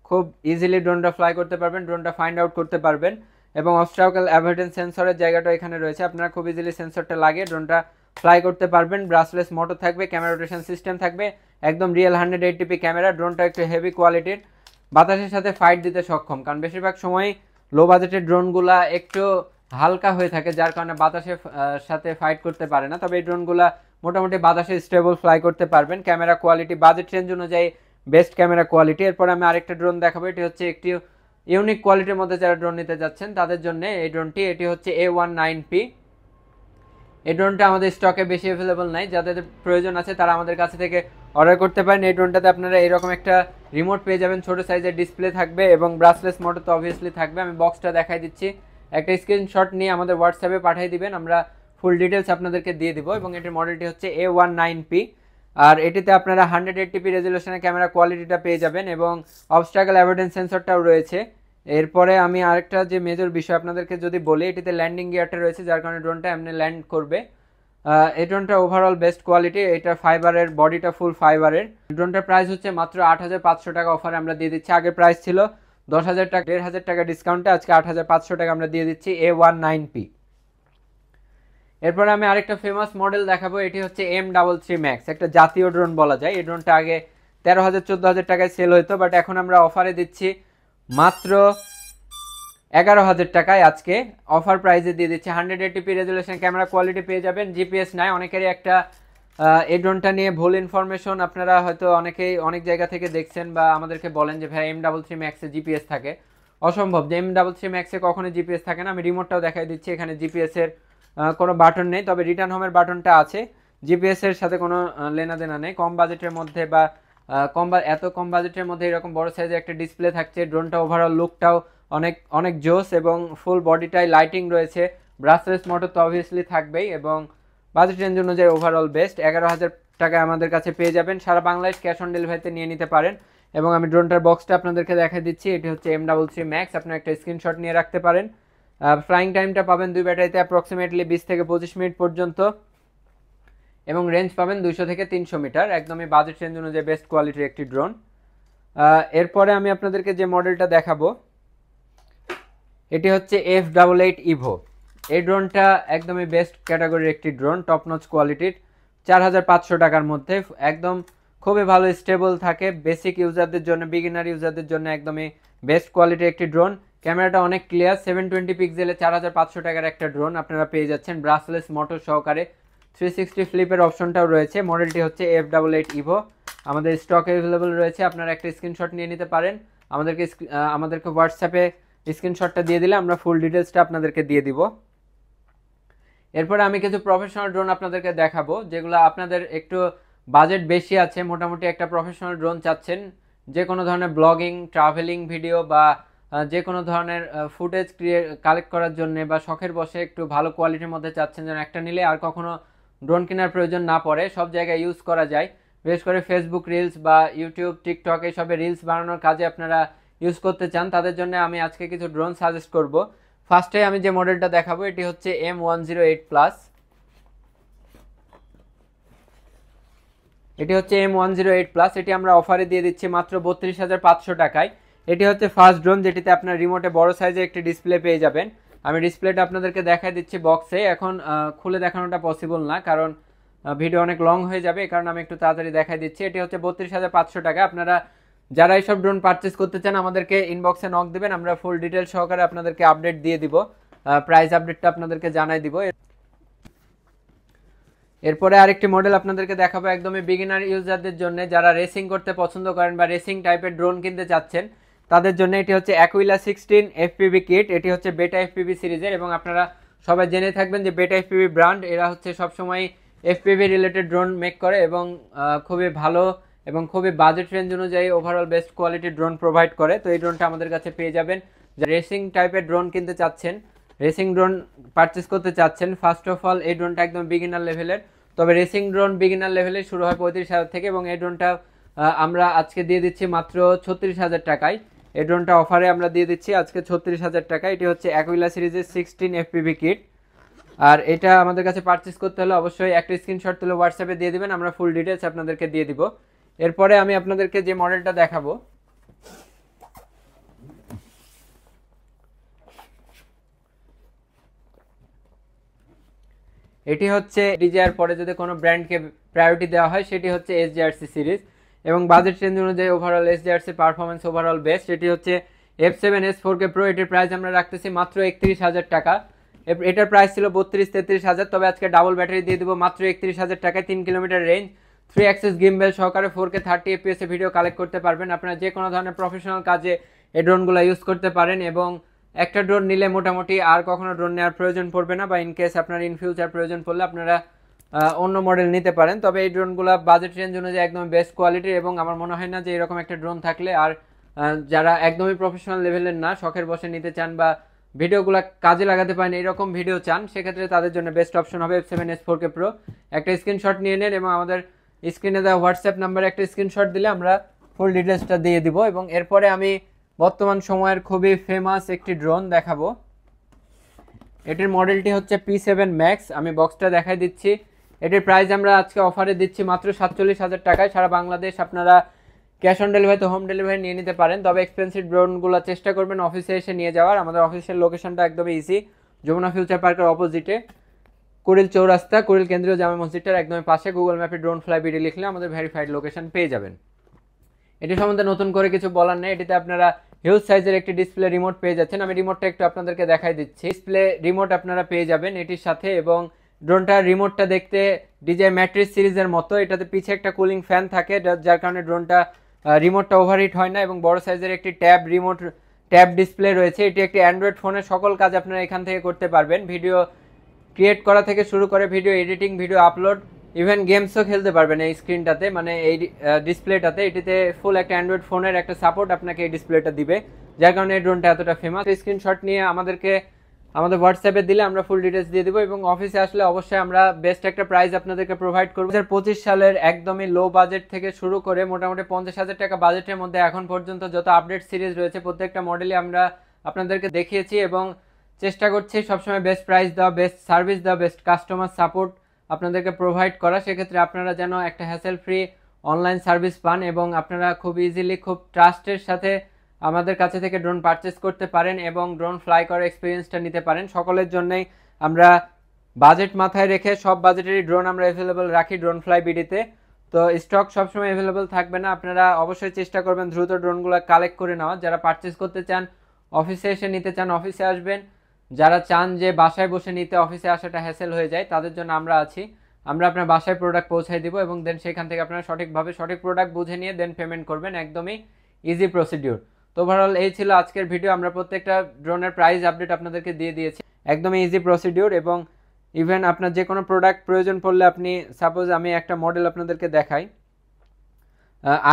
খুব ইজিলি ড্রোনটা ফ্লাই করতে পারবেন, ড্রোনটা ফাইন্ড আউট করতে পারবেন। এবং অবস্ট্রাকল অ্যাভয়েডেন্স সেন্সরের জায়গাটা এখানে রয়েছে, আপনারা খুব ইজিলি সেন্সরটা লাগিয়ে ড্রোনটা ফ্লাই করতে পারবেন। ব্রাসলেস মোটর থাকবে, ক্যামেরা রোটেশন সিস্টেম থাকবে, একদম রিয়েল 180p ক্যামেরা। ড্রোনটা একটু হেভি কোয়ালিটির, বাতাসের সাথে ফাইট দিতে সক্ষম, কারণ বেশিরভাগ সময় লো বাজেটের ড্রোনগুলা একটু হালকা হয়ে থাকে, যার কারণে বাতাসের সাথে ফাইট করতে পারে না। তবে এই ড্রোনগুলা মোটামুটি বাতাসে স্টেবল ফ্লাই করতে পারবেন। ক্যামেরা কোয়ালিটি বাজেট রেঞ্জ অনুযায়ী বেস্ট ক্যামেরা কোয়ালিটি। এরপর আমি আরেকটা ড্রোন দেখাবো। এটি হচ্ছে একটি ইউনিক কোয়ালিটির মধ্যে যারা ড্রোন নিতে যাচ্ছেন তাদের জন্য এই ড্রোনটি। এটি হচ্ছে A19P। এই ড্রোনটা আমাদের স্টকে বেশি অ্যাভেলেবল নাই, যাদের প্রয়োজন আছে তারা আমাদের কাছে থেকে অর্ডার করতে পারেন। এই ড্রোনটাতে আপনারা এরকম একটা রিমোট পেয়ে যাবেন, ছোট সাইজের ডিসপ্লে থাকবে এবং ব্রাসলেস মোটর তো অবভিয়াসলি থাকবে। আমি বক্সটা দেখাই দিচ্ছি, একটা স্ক্রিনশট নিয়ে আমাদের হোয়াটসঅ্যাপে পাঠিয়ে দিবেন, আমরা ফুল ডিটেলস আপনাদেরকে দিয়ে দিব। এবং এটির মডেলটি হচ্ছে A19P। আর এটিতে আপনারা 180p রেজুলেশনের ক্যামেরা কোয়ালিটিটা পেয়ে যাবেন এবং অবস্ট্রাকল অ্যাভয়েডেন্স সেন্সরটাও রয়েছে। এরপরে আমি আরেকটা যে মেজর বিষয় আপনাদেরকে যদি বলি, এটিতে ল্যান্ডিং গিয়ারটা রয়েছে, যার কারণে ড্রোনটা এমনি ল্যান্ড করবে। এই ড্রোনটা ওভারঅল বেস্ট কোয়ালিটি। এটা ফাইবারের, বডিটা ফুল ফাইবারের। ড্রোনটার প্রাইস হচ্ছে মাত্র 8,500 টাকা, অফারে আমরা দিয়ে দিচ্ছি। আগের প্রাইস ছিল 10,000 টাকা, 1,500 টাকা ডিসকাউন্টে আজকে 8,500 টাকা আমরা দিয়ে দিচ্ছি A19P। এরপরে আমি আরেকটা ফেমাস মডেল দেখাবো। এটি হচ্ছে M33 Max, একটা জাতীয় ড্রোন বলা যায়। এই ড্রোনটা আগে 13,000-14,000 টাকায় সেল হতো, বাট এখন আমরা অফারে দিচ্ছি মাত্র 11,000 টাকায়। আজকে অফার প্রাইসে দিয়ে দিচ্ছি। 180p রেজুলেশন ক্যামেরা কোয়ালিটি পেয়ে যাবেন, জিপিএস নাই। অনেকেরই একটা এই ড্রোনটা নিয়ে ভুল ইনফরমেশন, আপনারা হয়তো অনেকেই অনেক জায়গা থেকে দেখছেন বা আমাদেরকে বলেন যে ভাই M33 Max-এ জিপিএস থাকে। অসম্ভব, যে M33 Max-এ কখনো জিপিএস থাকে না। আমি রিমোটটাও দেখাই দিচ্ছি, এখানে জিপিএস এর কোনো বাটন নেই, তবে রিটার্ন হোমের বাটনটা আছে। জিপিএস এর সাথে কোনো লেনাদেনা নেই। কম বাজেটের মধ্যে বা এত কম বাজেটের মধ্যে এরকম বড় সাইজের একটা ডিসপ্লে থাকছে। ড্রোনটা ওভারঅল লুকটাও অনেক অনেক জোস এবং ফুল বডিটাই লাইটিং রয়েছে, ব্রাসলেস মোটর তো অবভিয়াসলি থাকবেই এবং বাজেট রেঞ্জ অনুযায়ী ওভারঅল বেস্ট। 11,000 টাকায় আমাদের কাছে পেয়ে যাবেন। সারা বাংলাদেশ ক্যাশ অন ডেলিভারিতে নিয়ে নিতে পারেন। এবং আমি ড্রোনটার বক্সটা আপনাদেরকে দেখাই দিচ্ছি। এটি হচ্ছে M33 Max, আপনার একটা স্ক্রিনশট নিয়ে রাখতে পারেন। ফ্লাইং টাইমটা পাবেন দুই ব্যাটারিতে অ্যাপ্রক্সিমেটলি 20 থেকে 25 মিনিট পর্যন্ত এবং রেঞ্জ পাবেন 200 থেকে 300 মিটার। একদমই বাজেট রেঞ্জ অনুযায়ী বেস্ট কোয়ালিটির একটি ড্রোন। এরপরে আমি আপনাদেরকে যে মডেলটা দেখাবো, এটি হচ্ছে F88 Evo। এই ড্রোনটা একদমই বেস্ট ক্যাটাগরির একটি ড্রোন, টপ নচ কোয়ালিটির, 4,500 টাকার মধ্যে। একদম খুবই ভালো স্টেবল থাকে, বেসিক ইউজারদের জন্য, বিগিনার ইউজারদের জন্য একদমই বেস্ট কোয়ালিটির একটি ড্রোন। ক্যামেরাটা অনেক ক্লিয়ার, 720 পিক্সেলে 4,500 টাকার একটা ড্রোন আপনারা পেয়ে যাচ্ছেন ব্রাসলেস মোটর সহকারে। 360 ফ্লিপের অপশনটাও রয়েছে। মডেলটি হচ্ছে F88 Evo। আমাদের স্টক অ্যাভেলেবল রয়েছে, আপনারা একটা স্ক্রিনশট নিয়ে নিতে পারেন। আমাদেরকে হোয়াটসঅ্যাপে স্ক্রিনশটটা দিয়ে দিলে আমরা ফুল ডিটেলসটা আপনাদেরকে দিয়ে দিব। এরপরে আমি কিছু প্রফেশনাল ড্রোন আপনাদেরকে দেখাবো, যেগুলো আপনাদের একটু বাজেট বেশি আছে, মোটামুটি একটা প্রফেশনাল ড্রোন চাচ্ছেন যে কোনো ধরনের ব্লগিং, ট্রাভেলিং ভিডিও বা যে কোনো ধরনের ফুটেজ কালেক্ট করার জন্য বা শখের বসে একটু ভালো কোয়ালিটির মধ্যে চাচ্ছেন যেন একটা নিলে আর কখনো ড্রোন কেনার প্রয়োজন না পড়ে, সব জায়গায় ইউজ করা যায়, বিশেষ করে ফেসবুক রিলস বা ইউটিউব, টিকটক এইসবে রিলস বানানোর কাজে আপনারা ইউজ করতে চান, তাদের জন্য আমি আজকে কিছু ড্রোন সাজেস্ট করব। ফার্স্টে আমি যে মডেলটা দেখাবো এটি হচ্ছে M108 প্লাস। এটি হচ্ছে M108 প্লাস। এটি আমরা অফারে দিয়ে দিচ্ছি মাত্র 32,500 টাকায়। এটি হচ্ছে ফার্স্ট ড্রোন যেটিতে আপনার রিমোটে বড় সাইজের একটি ডিসপ্লে পেয়ে যাবেন। আমি ডিসপ্লেটা আপনাদেরকে দেখাই দিচ্ছি বক্সে, এখন খুলে দেখানোটা পসিবল না কারণ ভিডিও অনেক লং হয়ে যাবে, এই কারণে আমি একটু তাড়াতাড়ি দেখাই দিচ্ছি। এটি হচ্ছে 32,500 টাকা। আপনারা যারা এইসব ড্রোন পারচেস করতে চান আমাদেরকে ইনবক্সে নক দেবেন, আমরা ফুল ডিটেলস সহকারে আপনাদেরকে আপডেট দিয়ে দিব, প্রাইস আপডেটটা আপনাদেরকে জানাই দিব। এরপরে আরেকটি মডেল আপনাদেরকে দেখাবো একদমই বিগিনার ইউজারদের জন্য, যারা রেসিং করতে পছন্দ করেন বা রেসিং টাইপের ড্রোন কিনতে চাচ্ছেন তাদের জন্য। এটি হচ্ছে অ্যাকুইলা 16 FPV কিট। এটি হচ্ছে বেটা FPV সিরিজের এবং আপনারা সবাই জেনে থাকবেন যে বেটা FPV ব্র্যান্ড, এরা হচ্ছে সবসময় FPV রিলেটেড ড্রোন মেক করে এবং খুবই ভালো এবং খুবই বাজেট রেঞ্জ অনুযায়ী ওভারঅল বেস্ট কোয়ালিটির ড্রোন প্রোভাইড করে। তো এই ড্রোনটা আমাদের কাছে পেয়ে যাবেন। যারা রেসিং টাইপের ড্রোন কিনতে চাচ্ছেন, রেসিং ড্রোন পারচেস করতে চাচ্ছেন, ফার্স্ট অফ অল এই ড্রোনটা একদম বিগিনার লেভেলের, তবে রেসিং ড্রোন বিগিনার লেভেলে শুরু হয় 35,000 থেকে এবং এই ড্রোনটা আমরা আজকে দিয়ে দিচ্ছি মাত্র 36,000 টাকায়। এই ড্রোনটা অফারে আমরা দিয়ে দিচ্ছি আজকে 36,000 টাকা। এটি হচ্ছে অ্যাকুইলা সিরিজের 16 FPV কিট। আর এটা আমাদের কাছে পারচেস করতে হলে অবশ্যই একটা স্ক্রিনশট তুলে হোয়াটসঅ্যাপে দিয়ে দিবেন, আমরা ফুল ডিটেলস আপনাদেরকে দিয়ে দিব। এরপরে আমি আপনাদেরকে যে মডেলটা দেখাবো এটি হচ্ছে ডিজায়ার, পরে যদি কোনো ব্র্যান্ডকে প্রায়োরিটি দেওয়া হয় সেটি হচ্ছে SJRC সিরিজ এবং বাজেট রেঞ্জ অনুযায়ী overall SJRC performance overall best. এটি হচ্ছে F7S 4K Pro। এটির প্রাইস আমরা রাখতেছি মাত্র 31,000 টাকা। এটার প্রাইস ছিল 32-33,000, তবে আজকে ডাবল ব্যাটারি দিয়ে দেবো মাত্র 31,000 টাকায়। 3 কিলোমিটার রেঞ্জ, 3 অ্যাক্সেস গিম্বেল সহকারে 4K 30 FPS এ ভিডিও কালেক্ট করতে পারবেন। আপনারা যে কোনো ধরনের প্রফেশনাল কাজে এই ড্রোনগুলো ইউজ করতে পারেন এবং একটা ড্রোন নিলে মোটামুটি আর কখনো ড্রোন নেওয়ার প্রয়োজন পড়বে না, বা ইনকেস আপনার ইন ফিউচার প্রয়োজন পড়লে আপনারা অন্য মডেল নিতে পারেন। তবে এই ড্রোনগুলো বাজেট রেঞ্জ অনুযায়ী একদম বেস্ট কোয়ালিটির এবং আমার মনে হয় না যে এরকম একটা ড্রোন থাকলে আর যারা একদমই প্রফেশনাল লেভেলের না, শখের বসে নিতে চান বা ভিডিওগুলো কাজে লাগাতে পারেন, এরকম ভিডিও চান, সেক্ষেত্রে তাদের জন্য বেস্ট অপশন হবে F7S 4K Pro। একটা স্ক্রিনশট নিয়ে নেন এবং আমাদের স্ক্রিনে দেওয়া হোয়াটসঅ্যাপ নাম্বারে একটা স্ক্রিনশট দিলে আমরা ফুল ডিটেলসটা দিয়ে দিব। এবং এরপরে আমি বর্তমান সময়ের খুবই ফেমাস একটি ড্রোন দেখাবো। এটির মডেলটি হচ্ছে P7 Max। আমি বক্সটা দেখাই দিচ্ছি। এটির প্রাইস আমরা আজকে অফারে দিচ্ছি মাত্র 47,000 টাকায়। সারা বাংলাদেশ আপনারা ক্যাশ অন ডেলিভারিতে হোম ডেলিভারি নিয়ে নিতে পারেন, তবে এক্সপেন্সিভ ড্রোনগুলো চেষ্টা করবেন অফিসে এসে নিয়ে যাওয়ার। আমাদের অফিসের লোকেশনটা একদমই ইজি, যমুনা ফিউচার পার্কের অপোজিটে কুড়িল চৌরাস্তা, কুড়িল কেন্দ্রীয় জামে মসজিদটার একদমই পাশে। গুগল ম্যাপে ড্রোন ফ্লাই বিডি লিখলে আমাদের ভেরিফাইড লোকেশন পেয়ে যাবেন। এটি সম্বন্ধে নতুন করে কিছু বলার নেই। এটিতে আপনারা হিউজ সাইজের একটি ডিসপ্লে রিমোট পেয়ে যাচ্ছেন। আমি রিমোটটা একটু আপনাদেরকে দেখাই দিচ্ছি। ডিসপ্লে রিমোট আপনারা পেয়ে যাবেন এটির সাথে এবং ড্রোনটার রিমোটটা দেখতে DJI ম্যাট্রিক্স সিরিজের মতো। এটাতে পিছে একটা কুলিং ফ্যান থাকে, যার কারণে ড্রোনটা রিমোটটা ওভারহিট হয় না এবং বড় সাইজের একটি ট্যাব ডিসপ্লে রয়েছে। এটি একটি অ্যান্ড্রয়েড ফোনের সকল কাজ আপনারা এখান থেকে করতে পারবেন, ভিডিও ক্রিয়েট করা থেকে শুরু করে video editing, video upload, even গেমসও খেলতে পারবেন এই স্ক্রিনটাতে, মানে এই ডিসপ্লেটাতে। এটিতে ফুল একটা অ্যান্ড্রয়েড ফোনের একটা সাপোর্ট আপনাকে এই ডিসপ্লেটা দিবে, যার কারণে এই ড্রোনটা এতটা ফেমাস। স্ক্রিনশট নিয়ে আমাদের হোয়াটসঅ্যাপে দিলে আমরা ফুল ডিটেলস দিয়ে দেবো এবং অফিসে আসলে অবশ্যই আমরা বেস্ট একটা প্রাইস আপনাদেরকে প্রোভাইড করবো। 2025 সালের একদমই লো বাজেট থেকে শুরু করে মোটামুটি 50,000 টাকা বাজেটের মধ্যে এখন পর্যন্ত যত আপডেট সিরিজ রয়েছে প্রত্যেকটা মডেলই আমরা আপনাদেরকে দেখিয়েছি এবং চেষ্টা করছি সবসময় বেস্ট প্রাইস দেওয়া, বেস্ট সার্ভিস দেওয়া, বেস্ট কাস্টমার সাপোর্ট আপনাদেরকে প্রোভাইড করা। সেক্ষেত্রে আপনারা যেন একটা হ্যাসেল ফ্রি অনলাইন সার্ভিস পান এবং আপনারা খুব ইজিলি, খুব ট্রাস্টের সাথে আমাদের কাছে থেকে ড্রোন পারচেস করতে পারেন এবং ড্রোন ফ্লাই করার এক্সপিরিয়েন্সটা নিতে পারেন। সকলের জন্যই আমরা বাজেট মাথায় রেখে সব বাজেটেরই ড্রোন আমরা অ্যাভেলেবল রাখি ড্রোন ফ্লাই বিডিতে। তো স্টক সবসময় অ্যাভেলেবল থাকবে না, আপনারা অবশ্যই চেষ্টা করবেন দ্রুত ড্রোনগুলো কালেক্ট করে নেওয়া। যারা পারচেস করতে চান, অফিসে এসে নিতে চান, অফিসে আসবেন। যারা চান যে বাসায় বসে নিতে, অফিসে আসাটা হ্যাসেল হয়ে যায়, তাদের জন্য আমরা আছি। আমরা আপনার বাসায় প্রোডাক্ট পৌঁছাই দিব এবং দেন সেখান থেকে আপনারা সঠিকভাবে সঠিক প্রোডাক্ট বুঝে নিয়ে দেন পেমেন্ট করবেন। একদমই ইজি প্রসিডিউর। তো ওভারঅল এই ছিল আজকের ভিডিও। আমরা প্রত্যেকটা ড্রোনের প্রাইস আপডেট আপনাদেরকে দিয়ে দিয়েছি। একদমই ইজি প্রসিডিউর এবং ইভেন আপনার যে কোনো প্রোডাক্ট প্রয়োজন পড়লে আপনি সাপোজ আমি একটা মডেল আপনাদেরকে দেখাই,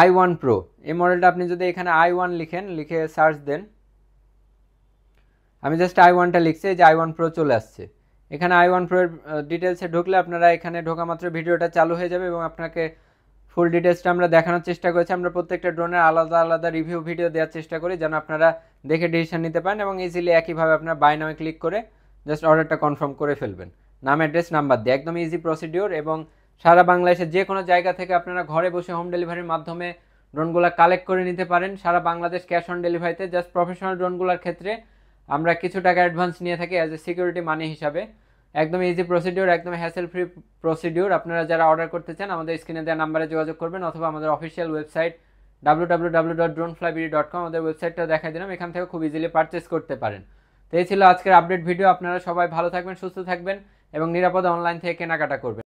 i1 Pro। এই মডেলটা আপনি যদি এখানে i1 লিখে সার্চ দেন, আমি জাস্ট i1টা লিখছি, যে i1 Pro চলে আসছে। এখানে i1 Pro এর ডিটেলসে ঢুকলে আপনারা এখানে ঢোকা মাত্র ভিডিওটা চালু হয়ে যাবে এবং আপনাকে ফুল ডিটেলসটা আমরা দেখানোর চেষ্টা করেছি। আমরা প্রত্যেকটা ড্রোনের আলাদা আলাদা রিভিউ ভিডিও দেওয়ার চেষ্টা করি যেন আপনারা দেখে ডিসিশন নিতে পারেন এবং ইজিলি একইভাবে আপনার বাই নামে ক্লিক করে জাস্ট অর্ডারটা কনফার্ম করে ফেলবেন, নাম অ্যাড্রেস নাম্বার দিয়ে। একদম ইজি প্রসিডিওর এবং সারা বাংলাদেশের যে কোনো জায়গা থেকে আপনারা ঘরে বসে হোম ডেলিভারির মাধ্যমে ড্রোনগুলো কালেক্ট করে নিতে পারেন সারা বাংলাদেশ ক্যাশ অন ডেলিভারিতে। জাস্ট প্রফেশনাল ড্রোনগুলোর ক্ষেত্রে আমরা কিছু টাকা অ্যাডভান্স নিয়ে থাকি অ্যাজ এ সিকিউরিটি মানি হিসাবে। একদম ইজি প্রসিডিওর, একদম হ্যাসেল ফ্রি প্রসিডিওর। আপনারা যারা অর্ডার করতে চান আমাদের স্ক্রিনে দেওয়া নাম্বারে যোগাযোগ করবেন অথবা আমাদের অফিসিয়াল ওয়েবসাইট www.droneflybd.com আমাদের ওয়েবসাইটটা দেখাই দিলাম, এখান থেকে খুব ইজিলি পারচেস করতে পারেন। তো এই ছিল আজকের আপডেট ভিডিও। আপনারা সবাই ভালো থাকবেন, সুস্থ থাকবেন এবং নিরাপদে অনলাইন থেকে কেনাকাটা করবেন।